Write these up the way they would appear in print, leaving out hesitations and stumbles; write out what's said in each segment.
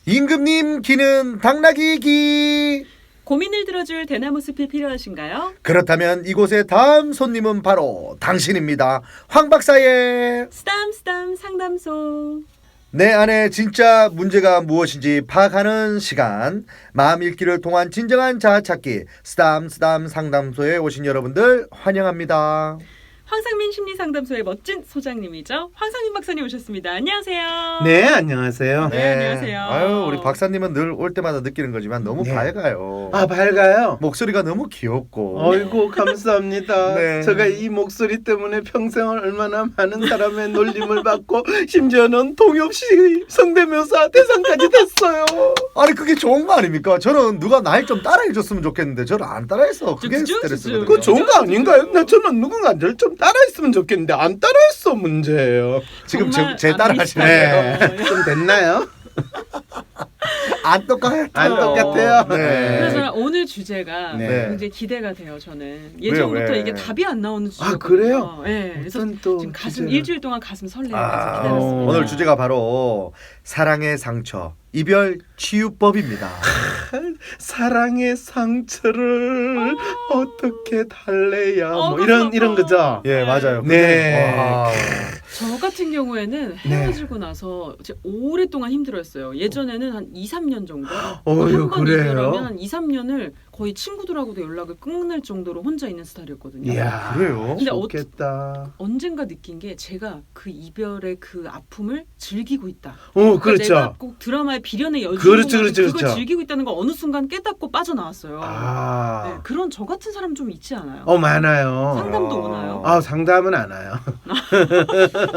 임금님 기는 당나귀 기. 고민을 들어줄 대나무 숲이 필요하신가요? 그렇다면 이곳의 다음 손님은 바로 당신입니다. 황 박사의 쓰담쓰담 상담소. 내 안에 진짜 문제가 무엇인지 파악하는 시간, 마음 읽기를 통한 진정한 자아 찾기 쓰담쓰담 상담소에 오신 여러분들 환영합니다. 황상민 심리상담소의 멋진 소장님이죠. 황상민 박사님 오셨습니다. 안녕하세요. 네, 안녕하세요. 네, 안녕하세요. 아유, 우리 박사님은 늘 올 때마다 느끼는 거지만 너무 네. 밝아요. 아, 밝아요? 목소리가 너무 귀엽고. 어이구, 감사합니다. 네. 제가 이 목소리 때문에 평생을 얼마나 많은 사람의 놀림을 받고 심지어는 동엽씨 성대묘사 대상까지 됐어요. 아니 그게 좋은 거 아닙니까? 저는 누가 날 좀 따라해줬으면 좋겠는데 저를 안 따라해서 그게 그죠? 스트레스거든요. 그거 좋은 거 아닌가요? 저는 누군가 저를 좀 따라했으면 좋겠는데 안 따라했어 문제예요. 지금 정말 제 따라 안 하시네요. 비슷해요. 좀 됐나요? 안 똑같아요. 안 똑같아요. 네. 그래서 오늘 주제가 네. 굉장히 기대가 돼요. 저는 예전부터 왜? 이게 답이 안 나오는 주제거든요. 그래요? 네, 그래서 어떤 또 지금 가슴 주제를. 일주일 동안 가슴 설레면서 기다렸습니다. 오늘 주제가 바로 사랑의 상처, 이별 치유법입니다. 사랑의 상처를 어떻게 달래야 뭐 그죠. 이런 거죠. 예, 맞아요. 네. 와. 저 같은 경우에는 헤어지고 나서 이제 오랫동안 힘들었어요. 예전에는 한 2, 3년 정도. 어휴, 한 번 그래요? 이별하면 한 2, 3년을 거의 친구들하고도 연락을 끊을 정도로 혼자 있는 스타일이었거든요. 이야, 그래요? 근데 좋겠다. 언젠가 느낀 게 제가 그 이별의 그 아픔을 즐기고 있다. 그렇죠. 그러니까 내가 꼭 드라마의 비련의 여주인공 그렇죠, 같은 그렇죠, 그걸 그렇죠. 즐기고 있다는 걸 어느 순간 깨닫고 빠져나왔어요. 아, 네, 그런 저 같은 사람 좀 있지 않아요? 많아요. 상담도 오나요? 상담은 안 와요.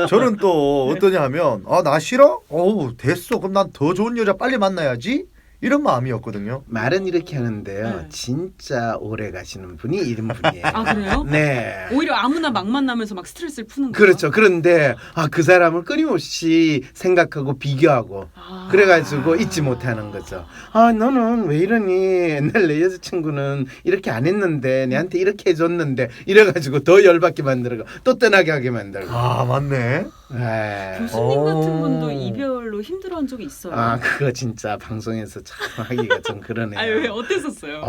저는 또 어떠냐 하면 나 싫어? 어우 됐어. 그럼 난 더 좋은 여자 빨리 만나야지. 이런 마음이었거든요. 말은 이렇게 하는데요. 네. 진짜 오래 가시는 분이 이런 분이에요. 아 그래요? 네. 오히려 아무나 막 만나면서 막 스트레스를 푸는 거예요? 그렇죠. 그런데 그 사람을 끊임없이 생각하고 비교하고 그래가지고 잊지 못하는 거죠. 너는 왜 이러니? 옛날 내 여자친구는 이렇게 안 했는데 내한테 이렇게 해줬는데 이래가지고 더 열받게 만들고 또 떠나게 하게 만들고. 아 맞네. 교수님 같은 오. 분도 이별로 힘들어한 적이 있어요. 그거 진짜 방송에서 참 하기가 좀 그러네요. 왜 어땠었어요?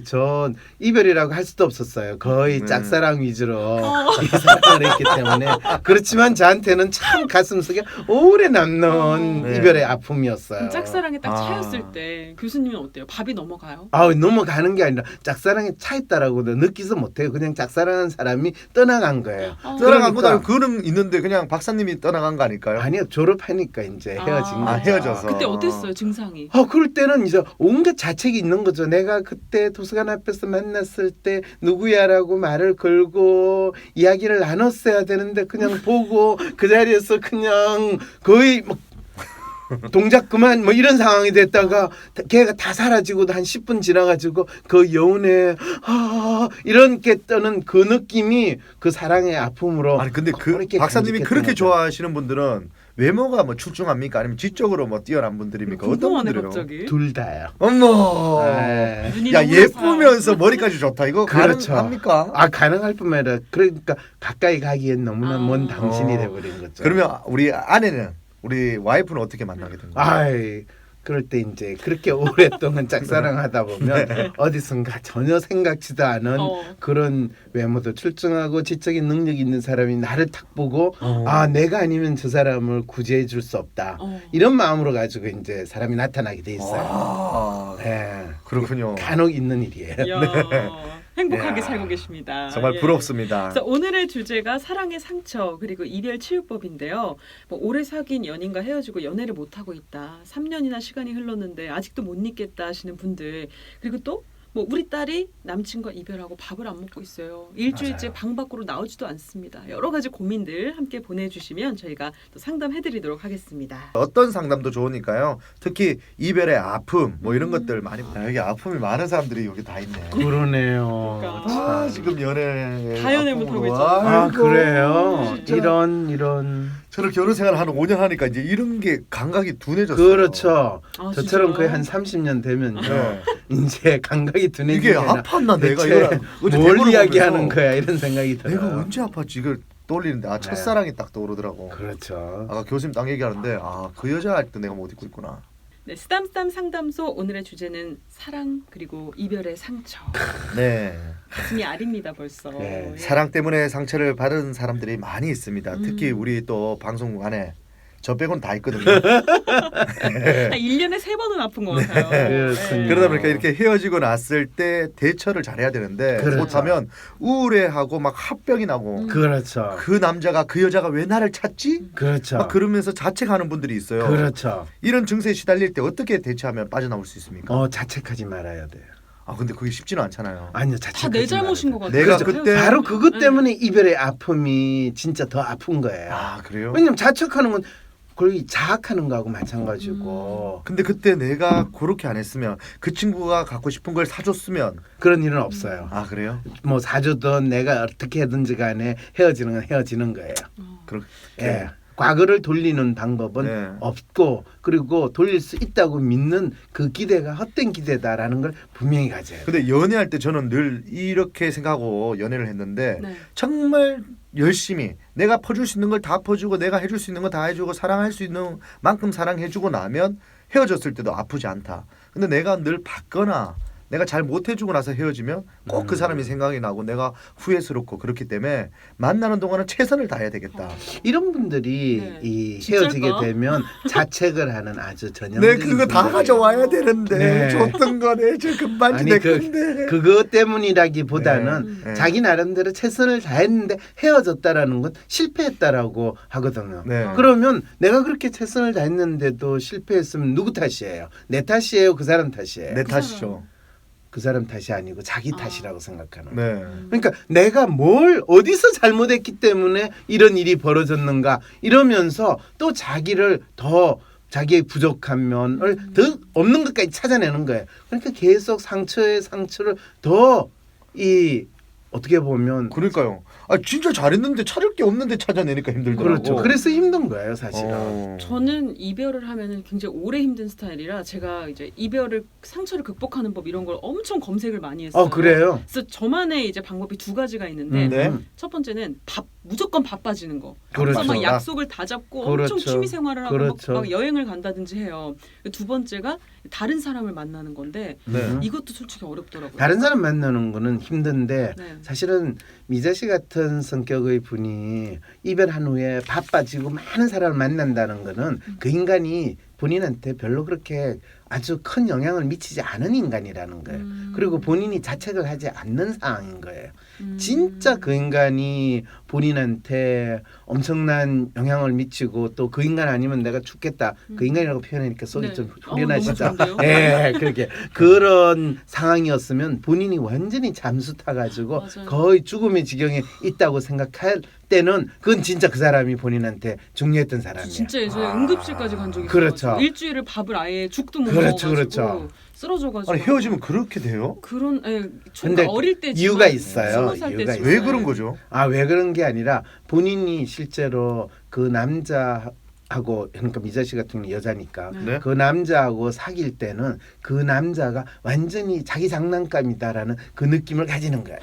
전 이별이라고 할 수도 없었어요. 거의 네. 짝사랑 위주로 이 사랑을 했기 때문에. 그렇지만 저한테는 참 가슴속에 오래 남는 네. 이별의 아픔이었어요. 짝사랑에 딱 아. 차였을 때 교수님은 어때요? 밥이 넘어가요? 넘어가는 게 아니라 짝사랑에 차있다라고도 느끼지 못해요. 그냥 짝사랑한 사람이 떠나간 거예요. 떠나간 거다. 그러니까. 그는 있는데 그냥 박사님이 떠나간 거 아닐까요? 아니요, 졸업하니까 이제 헤어진 거죠. 헤어져서. 그때 어땠어요? 증상이? 그럴 때는 이제 온갖 자책이 있는 거죠. 내가 그때 도서관 앞에서 만났을 때 누구야라고 말을 걸고 이야기를 나눴어야 되는데 그냥 보고 그 자리에서 그냥 거의 막 동작 그만 뭐 이런 상황이 됐다가 걔가 다 사라지고 한 10분 지나가지고 그 여운에 이렇게 떠는 그 느낌이 그 사랑의 아픔으로. 아니 근데 그 그렇게 박사님이 간직했던 그렇게 거죠. 좋아하시는 분들은 외모가 뭐 출중합니까? 아니면 지적으로 뭐 뛰어난 분들입니까? 어떤 궁금하네 분들이요? 갑자기. 둘 다요. 어머. 네. 눈이 야 너무 예쁘면서 머리까지 좋다. 이거 그렇죠. 가능합니까? 가능할 뿐만 아니라 그러니까 가까이 가기엔 너무나 먼 아. 당신이 돼버린 거죠. 그러면 우리 아내는 우리 와이프는 어떻게 만나게 된 거예요? 그럴 때 이제 그렇게 오랫동안 짝사랑하다 보면 네. 어디선가 전혀 생각지도 않은 그런 외모도 출중하고 지적인 능력이 있는 사람이 나를 탁 보고 내가 아니면 저 사람을 구제해 줄 수 없다. 이런 마음으로 가지고 이제 사람이 나타나게 돼 있어요. 네. 그렇군요. 간혹 있는 일이에요. 이야, 행복하게 이야, 살고 계십니다. 정말 예. 부럽습니다. 그래서 오늘의 주제가 사랑의 상처 그리고 이별 치유법인데요. 오래 사귄 연인과 헤어지고 연애를 못 하고 있다. 3년이나 시간이 흘렀는데 아직도 못 잊겠다 하시는 분들, 그리고 또 우리 딸이 남친과 이별하고 밥을 안 먹고 있어요. 일주일째 맞아요. 방 밖으로 나오지도 않습니다. 여러 가지 고민들 함께 보내주시면 저희가 또 상담해드리도록 하겠습니다. 어떤 상담도 좋으니까요. 특히 이별의 아픔 뭐 이런 것들 많이 여기 아픔이 많은 사람들이 여기 다 있네. 그러네요. 그러니까. 지금 연애 다 연애 못하고 있죠. 그래요. 진짜. 이런. 저는 결혼 생활 한 5년 하니까 이제 이런 게 감각이 둔해졌어요. 그렇죠. 진짜요? 저처럼 거의 한 30년 되면요. 네. 이제 감각이 둔해지는 이게 아팠나 내가 대체 이걸 어제 뭘 대본을 이야기하는 보면서 거야 이런 생각이 들어요. 내가 언제 아팠지 이걸 떠올리는데 네. 첫사랑이 딱 떠오르더라고. 그렇죠. 아까 교수님 딱 얘기하는데 그 여자 아직도 내가 못 잊고 있구나. 네, 쓰담쓰담 상담소 오늘의 주제는 사랑 그리고 이별의 상처. 네. 가슴이 아립니다 벌써. 네, 예. 사랑 때문에 상처를 받은 사람들이 많이 있습니다. 특히 음. 우리 또 방송국 안에 저 빼고는 다 있거든요. 한 1년에 3번은 아픈 것 같아요. 그렇습니다. 예. 그러다 보니까 이렇게 헤어지고 났을 때 대처를 잘해야 되는데 그렇죠. 못하면 우울해하고 막 합병이 나고 그렇죠. 그 남자가 그 여자가 왜 나를 찾지? 그렇죠. 막 그러면서 자책하는 분들이 있어요. 그렇죠. 이런 증세에 시달릴 때 어떻게 대처하면 빠져나올 수 있습니까? 자책하지 말아야 돼요. 아 근데 그게 쉽지는 않잖아요. 아니요, 다 자책하지 내 잘못인 것 말아야 같아요. 내가 그렇죠. 그때- 바로 그것 네. 때문에 이별의 아픔이 진짜 더 아픈 거예요. 아 그래요? 왜냐면 자책하는 건 거의 자학하는 거하고 마찬가지고 근데 그때 내가 그렇게 안 했으면 그 친구가 갖고 싶은 걸 사줬으면 그런 일은 없어요. 아 그래요? 뭐 사주든 내가 어떻게 하든지 간에 헤어지는 건 헤어지는 거예요. 그렇게 예. 과거를 돌리는 방법은 네. 없고 그리고 돌릴 수 있다고 믿는 그 기대가 헛된 기대다라는 걸 분명히 가져야 돼요. 근데 연애할 때 저는 늘 이렇게 생각하고 연애를 했는데 네. 정말 열심히 내가 퍼줄 수 있는 걸 다 퍼주고 내가 해줄 수 있는 거 다 해주고 사랑할 수 있는 만큼 사랑해주고 나면 헤어졌을 때도 아프지 않다. 근데 내가 늘 받거나 내가 잘 못해주고 나서 헤어지면 꼭 그 사람이 생각이 나고 내가 후회스럽고 그렇기 때문에 만나는 동안은 최선을 다해야 되겠다. 이런 분들이 네. 이 진짜일까? 헤어지게 되면 자책을 하는 아주 전형적인 네 그거 다 분들이에요. 가져와야 되는데 네. 줬던 거네 저 금반지 아니, 내 그- 건데. 그것 때문이라기보다는 네. 자기 나름대로 최선을 다했는데 헤어졌다라는 건 실패했다라고 하거든요. 네. 그러면 내가 그렇게 최선을 다했는데도 실패했으면 누구 탓이에요? 내 탓이에요? 그 사람 탓이에요? 내 탓이죠. 그 사람 탓이 아니고 자기 아. 탓이라고 생각하는 거예요. 네. 그러니까 내가 뭘 어디서 잘못했기 때문에 이런 일이 벌어졌는가 이러면서 또 자기를 더 자기의 부족한 면을 더 없는 것까지 찾아내는 거예요. 그러니까 계속 상처에 상처를 더 이 어떻게 보면 그러니까요. 아 진짜 잘했는데 찾을 게 없는데 찾아내니까 힘들더라고. 그렇죠. 그래서 힘든 거예요, 사실은. 저는 이별을 하면은 굉장히 오래 힘든 스타일이라 제가 이제 이별을 상처를 극복하는 법 이런 걸 엄청 검색을 많이 했어요. 그래요. 그래서 저만의 이제 방법이 2가지가 있는데 네. 첫 번째는 무조건 바빠지는 거. 그렇죠. 그래서 막 약속을 다 잡고 그렇죠. 엄청 취미 생활을 하고 그렇죠. 막 여행을 간다든지 해요. 2번째가 다른 사람을 만나는 건데 네. 이것도 솔직히 어렵더라고요. 다른 사람 만나는 거는 힘든데 네. 사실은 미자 씨 같은 성격의 분이 이별한 후에 바빠지고 많은 사람을 만난다는 거는 그 인간이 본인한테 별로 그렇게 아주 큰 영향을 미치지 않은 인간이라는 거예요. 그리고 본인이 자책을 하지 않는 상황인 거예요. 진짜 그 인간이 본인한테 엄청난 영향을 미치고 또 그 인간 아니면 내가 죽겠다. 그 인간이라고 표현하니까 속이 네. 좀 너무 후련하시죠. 좋은데요? 예, 그렇게 그런 상황이었으면 본인이 완전히 잠수 타가지고 맞아요. 거의 죽음의 지경에 있다고 생각할 때는 그건 진짜 그 사람이 본인한테 중요했던 저 사람이에요. 진짜 예전에 응급실까지 간 적이 그렇죠. 있어요. 일주일을 밥을 아예 죽도 못 그렇죠, 먹어가지고 그렇죠. 쓰러져가지고. 아니 헤어지면 그렇게 돼요? 그런 근데 어릴 때 이유가 있어요. 20살 이유가 때쯤. 왜 그런 거죠? 왜 그런 게 아니라 본인이 실제로 그 남자하고 그러니까 미자 씨 같은 경우는 여자니까 네. 그 남자하고 사귈 때는 그 남자가 완전히 자기 장난감이다라는 그 느낌을 가지는 거예요.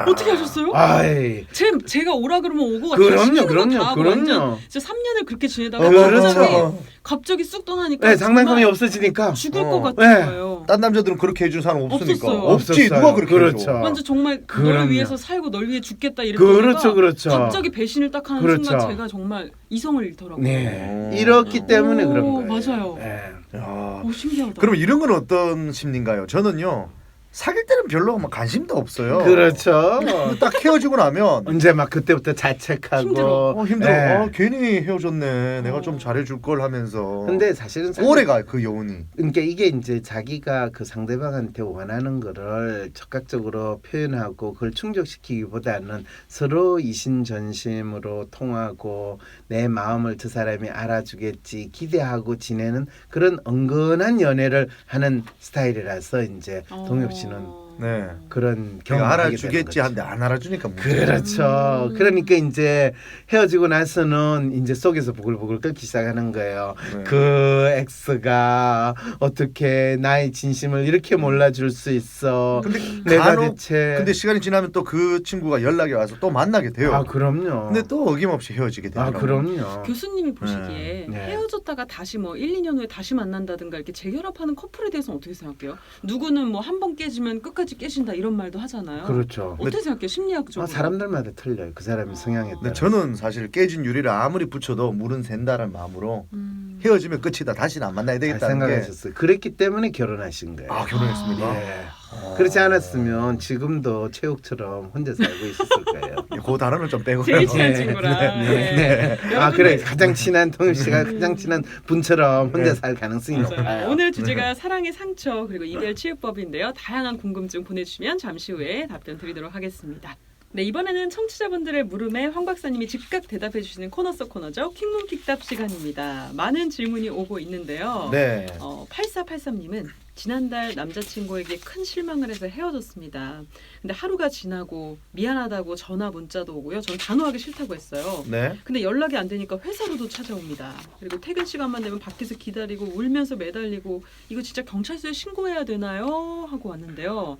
어떻게 하셨어요? 아이, 제가 오라 그러면 오고 그럼요. 진짜 3년을 그렇게 지내다가 그렇죠. 갑자기 쑥 떠나니까 네, 장난감이 정말 없어지니까 죽을 어. 것 같은 네. 거예요. 딴 남자들은 그렇게 해준 사람 없으니까. 없었어요. 없지 없었어요. 누가 그렇게 그렇죠. 해줘. 완전 정말 그럼요. 너를 위해서 살고 널 위해 죽겠다 이랬더니 그렇죠. 갑자기 배신을 딱 하는 그렇죠. 순간 제가 정말 이성을 잃더라고요. 네, 오. 이렇기 때문에 오, 그런 거예요. 맞아요. 네. 야. 오 신기하다. 그럼 이런 건 어떤 심리인가요? 저는요 사귈 때는 별로 막 관심도 없어요. 그렇죠. 근데 딱 헤어지고 나면 언제 막 그때부터 자책하고 힘들어. 힘들어. 네. 괜히 헤어졌네. 내가 좀 잘해줄 걸 하면서. 근데 사실은 오래가 그 여운이. 그러니까 이게 이제 자기가 그 상대방한테 원하는 거를 적극적으로 표현하고 그걸 충족시키기보다는 서로 이심전심으로 통하고 내 마음을 그 사람이 알아주겠지 기대하고 지내는 그런 은근한 연애를 하는 스타일이라서 이제 동엽 씨는 네. 그런 걔가 경험을 하게 알아주겠지 되는 한데 안 알아주니까 문제예요. 그렇죠. 그러니까 이제 헤어지고 나서는 이제 속에서 부글부글 끓기 시작하는 거예요. 네. 그 X가 어떻게 나의 진심을 이렇게 몰라줄 수 있어. 근데 내가 간혹 대체 근데 시간이 지나면 또 그 친구가 연락이 와서 또 만나게 돼요. 아 그럼요. 근데 또 어김없이 헤어지게 아 되더라고요. 그럼요. 교수님이 보시기에 네. 헤어졌다가 다시 뭐 1, 2년 후에 다시 만난다든가 이렇게 재결합하는 커플에 대해서는 어떻게 생각해요? 누구는 뭐 한 번 깨지면 끝까지 깨진다 이런 말도 하잖아요. 그렇죠. 어떻게 생각해요? 심리학적으로. 사람들마다 틀려요. 그 사람의 성향에 따라. 근데 저는 사실 깨진 유리를 아무리 붙여도 물은 샌다는 마음으로 헤어지면 끝이다. 다시는 안 만나야 잘 되겠다는 게. 생각하셨어요. 그랬기 때문에 결혼하신 거예요. 아 결혼했습니까? 예. 그렇지 않았으면 지금도 최욱처럼 혼자 살고 있었을 거예요. 그 단어는 좀 빼고요. 제일 친한 네, 친구라. 네. 아 여러분들- 그래 가장 친한 동일 씨가 가장 친한 분처럼 혼자 네. 살 가능성이 맞아요. 높아요. 오늘 주제가 사랑의 상처 그리고 이별 치유법인데요. 다양한 궁금증 보내주시면 잠시 후에 답변 드리도록 하겠습니다. 네, 이번에는 청취자분들의 물음에 황 박사님이 즉각 대답해 주시는 코너 속 코너죠. 킹문킥답 시간입니다. 많은 질문이 오고 있는데요. 네. 8483님은 지난달 남자친구에게 큰 실망을 해서 헤어졌습니다. 근데 하루가 지나고 미안하다고 전화 문자도 오고요. 저는 단호하게 싫다고 했어요. 네. 근데 연락이 안 되니까 회사로도 찾아옵니다. 그리고 퇴근 시간만 되면 밖에서 기다리고 울면서 매달리고 이거 진짜 경찰서에 신고해야 되나요? 하고 왔는데요.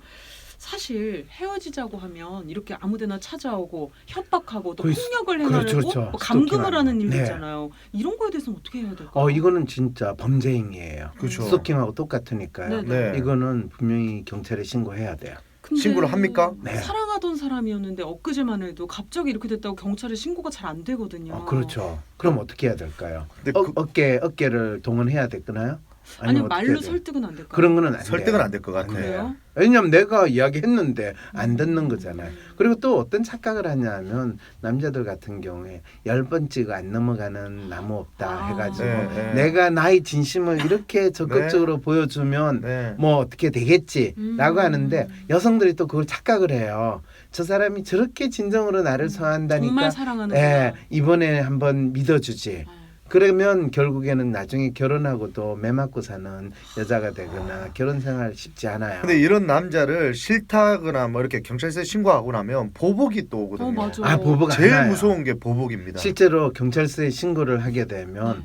사실 헤어지자고 하면 이렇게 아무데나 찾아오고 협박하고 또 거의 폭력을 그렇죠, 행하고 그렇죠. 뭐 감금을 스토킹하는. 하는 일도 네. 있잖아요. 이런 거에 대해서는 어떻게 해야 될까요? 이거는 진짜 범죄 행위예요. 그렇죠. 스토킹하고 똑같으니까요. 네. 네. 이거는 분명히 경찰에 신고해야 돼요. 근데 신고를 합니까? 네. 사랑하던 사람이었는데 엊그제만 해도 갑자기 이렇게 됐다고 경찰에 신고가 잘 안 되거든요. 그렇죠. 그럼 어떻게 해야 될까요? 근데 그 어깨를 동원해야 되나요? 아니면 어떻게 말로 해야 돼요? 설득은 안 될까요? 그런 거는 안 설득은 돼요. 안 될 것 같아요. 그래요? 왜냐면 내가 이야기했는데 안 듣는 거잖아요. 그리고 또 어떤 착각을 하냐면 남자들 같은 경우에 10번 찍어 안 넘어가는 나무 없다 해가지고 네, 네. 내가 나의 진심을 이렇게 적극적으로 보여주면 네. 뭐 어떻게 되겠지라고 하는데 여성들이 또 그걸 착각을 해요. 저 사람이 저렇게 진정으로 나를 좋아한다니까 정말 사랑하는 예, 이번에 한번 믿어주지. 그러면 결국에는 나중에 결혼하고도 매 맞고 사는 여자가 되거나 결혼 생활 쉽지 않아요. 근데 이런 남자를 싫다거나 뭐 이렇게 경찰서에 신고하고 나면 보복이 또 오거든요. 맞아. 보복 안 제일 해요. 무서운 게 보복입니다. 실제로 경찰서에 신고를 하게 되면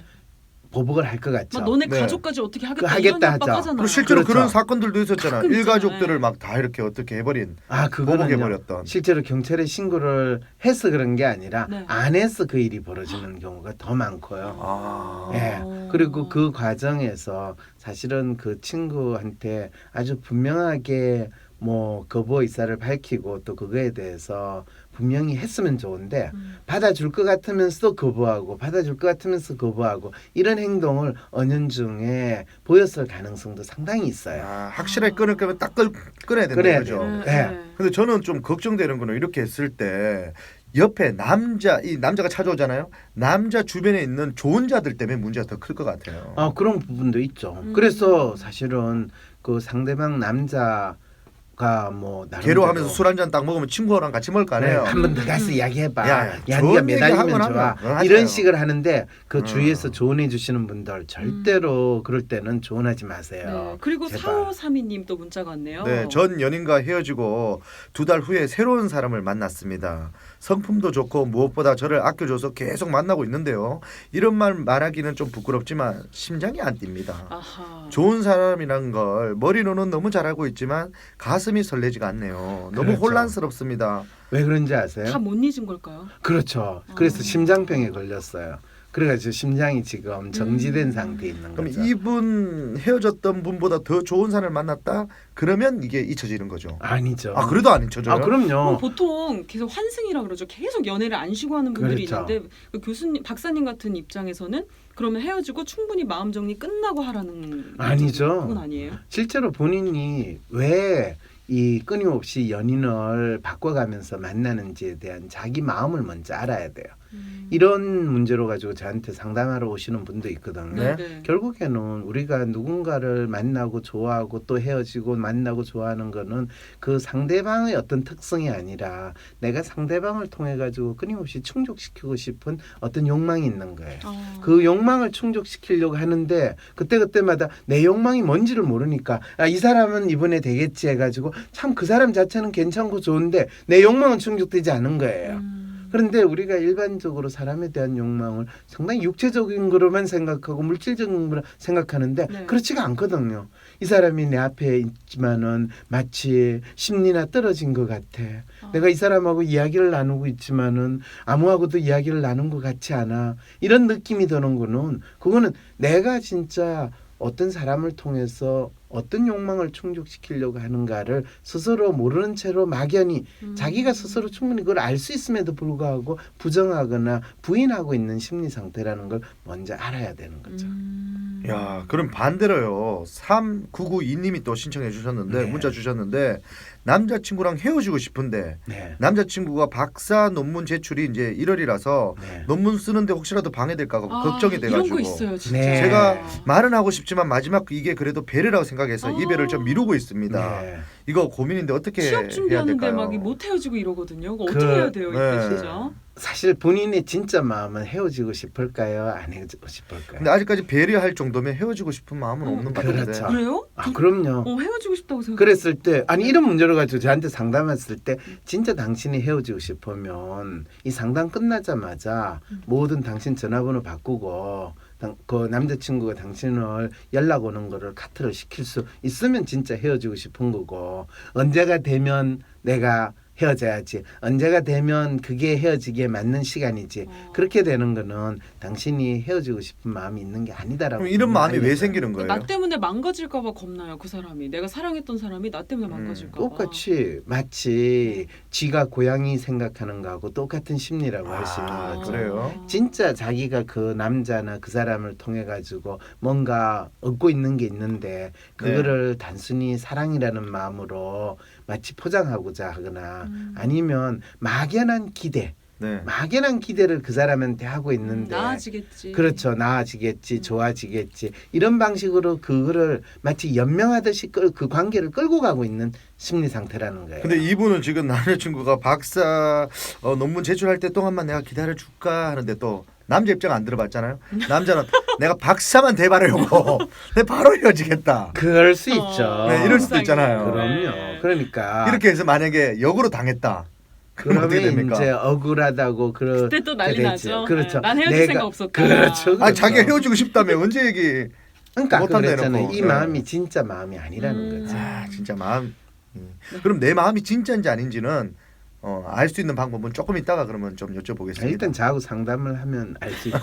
보복을 할 것 같죠. 막 너네 네. 가족까지 어떻게 하겠다, 하겠다 이런 하죠. 협박하잖아. 그리고 실제로 그렇죠. 그런 사건들도 있었잖아. 가끔 일가족들을 있잖아요. 막 다 이렇게 어떻게 해버린 그거는요. 보복해버렸던. 실제로 경찰에 신고를 해서 그런 게 아니라 네. 안 해서 그 일이 벌어지는 경우가 더 많고요. 아. 예. 그리고 그 과정에서 사실은 그 친구한테 아주 분명하게 뭐 거부 의사를 밝히고 또 그거에 대해서 분명히 했으면 좋은데 받아줄 것 같으면서도 거부하고 받아줄 것 같으면서 거부하고 이런 행동을 은연중에 보였을 가능성도 상당히 있어요. 확실하게 끊을 거면 딱 끊어야 되는 끊어야 거죠. 돼요. 네. 근데 저는 좀 걱정되는 거는 이렇게 했을 때 옆에 이 남자가 찾아오잖아요. 남자 주변에 있는 좋은 자들 때문에 문제가 더 클 것 같아요. 그런 부분도 있죠. 그래서 사실은 그 상대방 남자가 뭐 나름대로 괴로워하면서 술 한 잔 딱 먹으면 친구랑 같이 먹을 거 아니에요. 한 번 더 가서 이야기해봐. 야, 야, 좋은 네가 매달리면 얘기하거나 좋아. 하면 하지 이런 마요. 식을 하는데 그 주위에서 조언해 주시는 분들 절대로 그럴 때는 조언하지 네. 마세요. 그리고 제발. 4532님 또 문자가 왔네요. 네, 전 연인과 헤어지고 2달 후에 새로운 사람을 만났습니다. 성품도 좋고 무엇보다 저를 아껴줘서 계속 만나고 있는데요. 이런 말 말하기는 좀 부끄럽지만 심장이 안 뜁니다. 아하. 좋은 사람이란 걸 머리로는 너무 잘 알고 있지만 가슴이 설레지가 않네요. 너무 그렇죠. 혼란스럽습니다. 왜 그런지 아세요? 다 못 잊은 걸까요? 그렇죠. 그래서 심장병에 걸렸어요. 그래가지고 심장이 지금 정지된 상태에 있는 그럼 거죠. 이분 헤어졌던 분보다 더 좋은 사람을 만났다? 그러면 이게 잊혀지는 거죠. 아니죠. 그래도 안 잊혀져요? 그럼요. 보통 계속 환승이라 그러죠. 계속 연애를 안 쉬고 하는 분들이 그렇죠. 있는데 그 교수님, 박사님 같은 입장에서는 그러면 헤어지고 충분히 마음 정리 끝나고 하라는 아니죠. 그건 아니에요. 실제로 본인이 왜 이 끊임없이 연인을 바꿔가면서 만나는지에 대한 자기 마음을 먼저 알아야 돼요. 이런 문제로 가지고 저한테 상담하러 오시는 분도 있거든요. 네. 네. 결국에는 우리가 누군가를 만나고 좋아하고 또 헤어지고 만나고 좋아하는 거는 그 상대방의 어떤 특성이 아니라 내가 상대방을 통해 가지고 끊임없이 충족시키고 싶은 어떤 욕망이 있는 거예요. 그 욕망을 충족시키려고 하는데 그때그때마다 내 욕망이 뭔지를 모르니까 이 사람은 이번에 되겠지 해가지고 참 그 사람 자체는 괜찮고 좋은데 내 욕망은 충족되지 않은 거예요. 그런데 우리가 일반적으로 사람에 대한 욕망을 상당히 육체적인 거로만 생각하고 물질적인 거로 생각하는데 네. 그렇지가 않거든요. 이 사람이 내 앞에 있지만은 마치 심리나 떨어진 것 같아. 내가 이 사람하고 이야기를 나누고 있지만은 아무하고도 이야기를 나눈 것 같지 않아. 이런 느낌이 드는 거는 그거는 내가 진짜 어떤 사람을 통해서 어떤 욕망을 충족시키려고 하는가를 스스로 모르는 채로 막연히 자기가 스스로 충분히 그걸 알 수 있음에도 불구하고 부정하거나 부인하고 있는 심리 상태라는 걸 먼저 알아야 되는 거죠. 야, 그럼 반대로요. 3992님이 또 신청해 주셨는데 네. 문자 주셨는데 남자친구랑 헤어지고 싶은데 네. 남자친구가 박사 논문 제출이 이제 1월이라서 네. 논문 쓰는데 혹시라도 방해될까 봐 걱정이 돼가지고 이런 거 있어요, 진짜. 네. 제가 말은 하고 싶지만 마지막 이게 그래도 배려라고 생각해서 이별을 좀 미루고 있습니다. 네. 이거 고민인데 어떻게 취업 해야 준비하는데 될까요? 막 못 헤어지고 이러거든요. 이거 그- 어떻게 해야 돼요, 이때 네. 진짜? 사실 본인의 진짜 마음은 헤어지고 싶을까요? 안 헤어지고 싶을까요? 근데 아직까지 배려할 정도면 헤어지고 싶은 마음은 없는 것 같은데. 그렇죠. 그래요? 그럼요. 헤어지고 싶다고 생각. 그랬을 때 아니 이런 문제를 가지고 저한테 상담했을 때 진짜 당신이 헤어지고 싶으면 이 상담 끝나자마자 모든 당신 전화번호 바꾸고 그 남자친구가 당신을 연락 오는 거를 카트를 시킬 수 있으면 진짜 헤어지고 싶은 거고 언제가 되면 내가 헤어져야지 언제가 되면 그게 헤어지기에 맞는 시간이지 그렇게 되는 거는 당신이 헤어지고 싶은 마음이 있는 게 아니다라고 그럼 이런 마음이 왜 알려줘요. 생기는 거예요? 나 때문에 망가질까봐 겁나요, 그 사람이. 내가 사랑했던 사람이 나 때문에 망가질까봐. 똑같이 마치 쥐가 고양이 생각하는 거하고 똑같은 심리라고 할 수 있는 아, 거죠. 그래요? 진짜 자기가 그 남자나 그 사람을 통해 가지고 뭔가 얻고 있는 게 있는데 그거를 단순히 사랑이라는 마음으로 마치 포장하고자 하거나 아니면 막연한 기대, 네. 막연한 기대를 그 사람한테 하고 있는데 나아지겠지. 그렇죠. 나아지겠지, 좋아지겠지 이런 방식으로 그거를 마치 연명하듯이 그 관계를 끌고 가고 있는 심리 상태라는 거예요. 근데 이분은 지금 남자친구가 박사 논문 제출할 때 동안만 내가 기다려 줄까 하는데 또 남자 입장 안 들어봤잖아요. 남자는 내가 박사만 대바르려고 내 바로 헤어지겠다. 그럴 수 있죠. 네, 이럴 수도 있잖아요. 그럼요. 네. 그러니까 이렇게 해서 만약에 역으로 당했다. 그럼 어떻게 그러면 됩니까? 이제 억울하다고 그때 또 난리 되죠. 나죠. 그렇죠. 난 헤어질 생각 없었다. 그렇죠. 아 자기가 헤어지고 싶다며 언제 얘기? 그러니까 못한다 그랬잖아요. 해놓고. 이 네. 마음이 진짜 마음이 아니라는 거죠. 아 진짜 마음. 그럼 내 마음이 진짜인지 아닌지는 알 수 있는 방법은 조금 이따가 그러면 좀 여쭤보겠습니다. 일단 저하고 상담을 하면 알 수 있죠.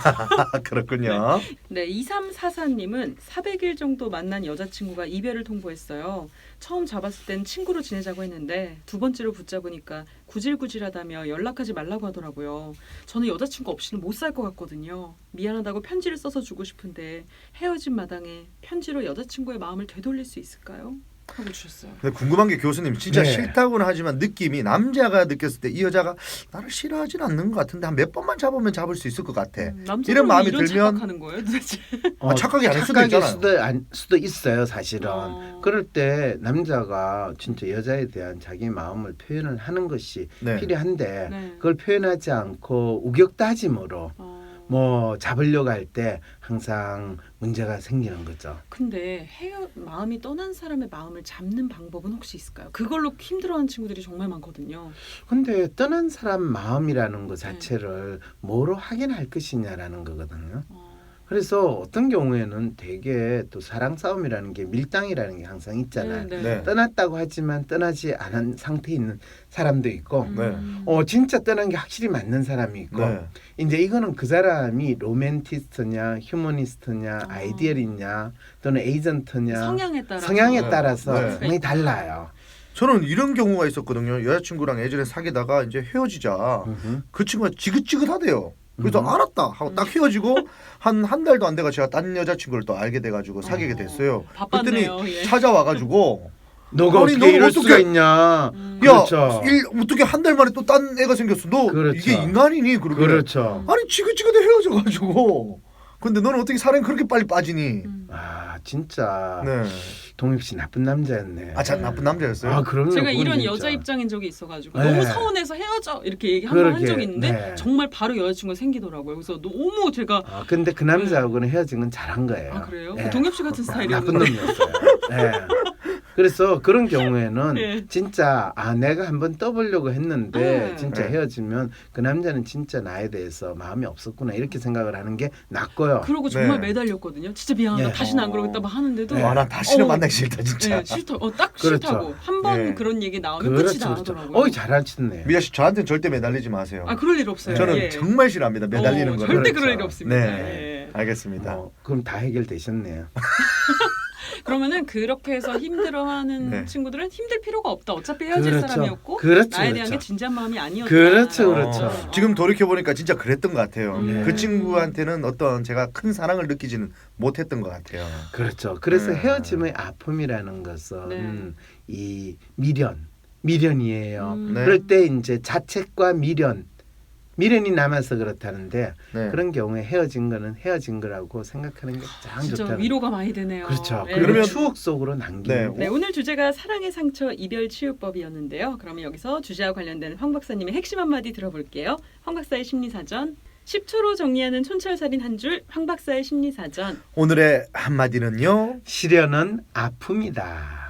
그렇군요. 네, 2344님은 400일 정도 만난 여자친구가 이별을 통보했어요. 처음 잡았을 땐 친구로 지내자고 했는데 두 번째로 붙잡으니까 구질구질하다며 연락하지 말라고 하더라고요. 저는 여자친구 없이는 못 살 것 같거든요. 미안하다고 편지를 써서 주고 싶은데 헤어진 마당에 편지로 여자친구의 마음을 되돌릴 수 있을까요? 하고 주셨어요. 근데 궁금한 게 교수님 진짜 네. 싫다고는 하지만 느낌이 남자가 느꼈을 때 이 여자가 나를 싫어하진 않는 것 같은데 한 몇 번만 잡으면 잡을 수 있을 것 같아. 남자는 이런 마음이 이런 들면 착각하는 거예요, 도대체? 착각이 아닐 수도 착각일 있잖아요. 수도 있어요, 사실은. 어. 그럴 때 남자가 진짜 여자에 대한 자기 마음을 표현을 하는 것이 네. 필요한데 네. 그걸 표현하지 않고 우격다짐으로 뭐 잡으려고 할 때 항상 문제가 생기는 거죠. 근데 마음이 떠난 사람의 마음을 잡는 방법은 혹시 있을까요? 그걸로 힘들어하는 친구들이 정말 많거든요. 근데 떠난 사람 마음이라는 것 자체를 뭐로 확인할 것이냐라는 거거든요. 그래서 어떤 경우에는 되게 또 사랑 싸움이라는 게 밀당이라는 게 항상 있잖아요. 네. 떠났다고 하지만 떠나지 않은 상태에 있는 사람도 있고 네. 진짜 떠난 게 확실히 맞는 사람이 있고 네. 이제 이거는 그 사람이 로맨티스트냐 휴머니스트냐 아이디얼이냐 또는 에이전트냐 성향에 따라서 네. 상당히 달라요. 저는 이런 경우가 있었거든요. 여자친구랑 예전에 사귀다가 이제 헤어지자 그 친구가 지긋지긋하대요. 그래서 알았다 하고 딱 헤어지고 한 달도 안 돼가 제가 딴 여자친구를 또 알게 돼가지고 사귀게 됐어요. 바빴네요. 그랬더니 예. 찾아와가지고 너가 아니, 어떻게 너는 이럴 어떻게- 수가 있냐. 그렇죠. 어떻게 한 달 만에 또 딴 애가 생겼어? 너 그렇죠. 이게 인간이니? 그러게. 그렇죠. 아니 지긋지긋해 헤어져가지고. 근데 너는 어떻게 사랑이 그렇게 빨리 빠지니? 아 진짜 네. 동엽 씨 나쁜 남자였네. 아, 참 나쁜 남자였어요. 아 그럼요. 제가 그건 이런 진짜. 여자 입장인 적이 있어가지고 네. 너무 서운해서 헤어져 이렇게 얘기 한 번 한 그러게, 적이 있는데 네. 정말 바로 여자친구가 생기더라고요. 그래서 너무 제가 아 근데 그 남자하고는 헤어진 건 잘한 거예요. 아 그래요? 예. 동엽 씨 같은 나쁜 스타일이었는데. 놈이었어요. 예. 그래서 그런 경우에는 예. 진짜 내가 한번 떠보려고 했는데 네. 진짜 네. 헤어지면 그 남자는 진짜 나에 대해서 마음이 없었구나 이렇게 생각을 하는 게 낫고요. 그러고 정말 네. 매달렸거든요. 진짜 미안하다. 네. 다시는 안 그러겠다 막 하는데도 네. 와, 난 다시는 어, 만나기 싫다 진짜. 네, 싫다. 딱 그렇죠. 싫다고 한 번 네. 그런 얘기 나오면 끝이 나더라고요. 어이 잘하셨네. 미자 씨 저한테는 절대 매달리지 마세요. 아 그럴 일 없어요. 저는 예. 정말 싫어합니다. 매달리는 거. 절대 그렇죠. 그럴 일 없습니다. 네. 예. 알겠습니다. 그럼 다 해결되셨네요. 그러면은 그렇게 해서 힘들어하는 네. 친구들은 힘들 필요가 없다. 어차피 헤어질 그렇죠. 사람이었고 그렇죠, 나에 대한 그렇죠. 게 진지한 마음이 아니었다. 그렇죠, 그렇죠. 지금 돌이켜 보니까 진짜 그랬던 것 같아요. 네. 그 친구한테는 어떤 제가 큰 사랑을 느끼지는 못했던 것 같아요. 그렇죠. 그래서 네. 헤어짐의 아픔이라는 것은 네. 이 미련이에요. 네. 그럴 때 이제 자책과 미련이 남아서 그렇다는데 네. 그런 경우에 헤어진 거는 헤어진 거라고 생각하는 게 가장 진짜 좋다는 위로가 많이 되네요. 그렇죠. 예. 그리고 그러면- 추억 속으로 남기는 네, 오늘 주제가 사랑의 상처 이별 치유법이었는데요. 그러면 여기서 주제와 관련된 황 박사님의 핵심 한마디 들어볼게요. 황 박사의 심리사전 10초로 정리하는 촌철살인 한 줄 황 박사의 심리사전. 오늘의 한마디는요. 시련은 아픔이다.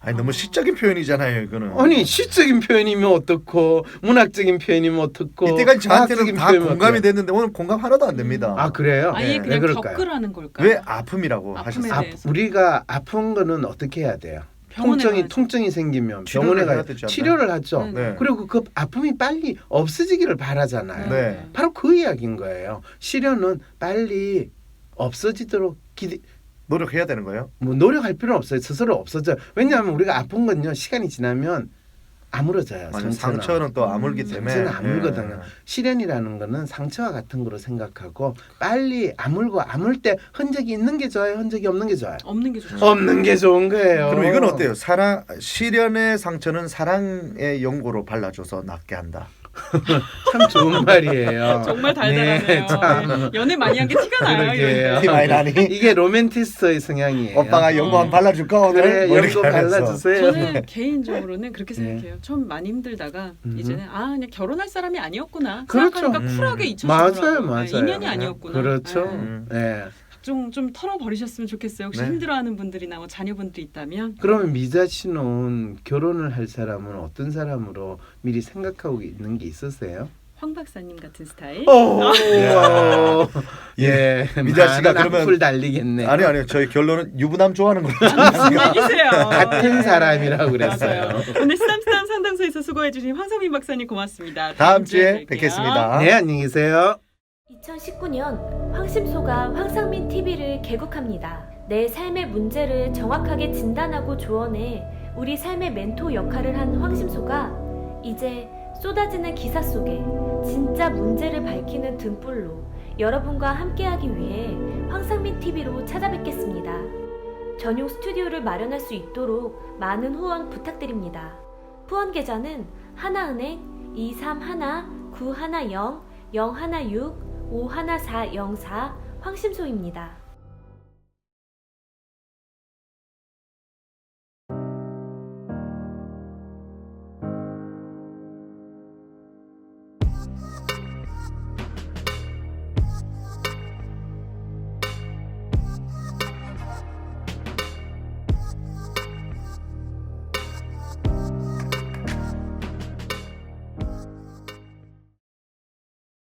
아니 너무 시적인 표현이잖아요. 이거는. 아니 시적인 표현이면 어떻고 문학적인 표현이면 어떻고 이때까지 저한테는 과학적인 다 표현이면 공감이 어때요? 됐는데 오늘 공감 하나도 안 됩니다. 아 그래요? 아예 네. 왜 그냥 그럴까요? 겪으라는 걸까요? 왜 아픔이라고 아픔에 하셨어요? 대해서. 우리가 아픈 거는 어떻게 해야 돼요? 병원에 가야죠. 통증이 생기면 치료를 병원에 해야 가야 되지 않나요? 치료를 하죠. 네. 네. 그리고 그 아픔이 빨리 없어지기를 바라잖아요. 네. 바로 그 이야기인 거예요. 시련은 빨리 없어지도록 노력해야 되는 거예요? 뭐 노력할 필요는 없어요. 스스로 없어져. 왜냐하면 우리가 아픈 건요 시간이 지나면 아물어져요. 맞아요. 상처는 또 아물기 때문에. 상처는 아물거든요. 예. 시련이라는 거는 상처와 같은 거로 생각하고 빨리 아물고 아물 때 흔적이 있는 게 좋아요. 흔적이 없는 게 좋아요. 없는 게 좋죠. 없는 게 좋은 거예요. 그럼 이건 어때요? 시련의 상처는 사랑의 연고로 발라줘서 낫게 한다. 참 좋은 말이에요. 정말 달달하네요. 네, 참. 네. 연애 많이 한 게 티가 나요. 그러게요. 이런 티 많이 나니? 이게 로맨티스트의 성향이에요. 오빠가 연고 한번 발라줄까 오늘? 그래 뭐 이렇게 연고 하면서. 발라주세요. 저는 개인적으로는 그렇게 네. 생각해요. 좀 많이 힘들다가 음. 이제는 그냥 결혼할 사람이 아니었구나 그렇죠. 생각하니까 쿨하게 잊혀지더라고요. 맞아요. 네, 인연이 아니었구나. 그렇죠. 네. 네. 좀 털어버리셨으면 좋겠어요. 혹시 네. 힘들어하는 분들이나 뭐 자녀분들이 있다면. 그러면 미자 씨는 결혼을 할 사람은 어떤 사람으로 미리 생각하고 있는 게 있으세요? 황 박사님 같은 스타일. 예, 미자 씨가 많은 그러면- 악플 달리겠네. 아니요. 저희 결론은 유부남 좋아하는 걸로. 무슨 얘기세요? 같은 네. 사람이라고 그랬어요. 맞아요. 오늘 쓰담쓰담 상담소에서 수고해주신 황성민 박사님 고맙습니다. 다음 주에 뵐게요. 뵙겠습니다. 네, 안녕히 계세요. 2019년 황심소가 황상민 TV를 개국합니다. 내 삶의 문제를 정확하게 진단하고 조언해 우리 삶의 멘토 역할을 한 황심소가 이제 쏟아지는 기사 속에 진짜 문제를 밝히는 등불로 여러분과 함께하기 위해 황상민 TV로 찾아뵙겠습니다. 전용 스튜디오를 마련할 수 있도록 많은 후원 부탁드립니다. 후원 계좌는 하나은행 231-910-016-51404 황심소입니다.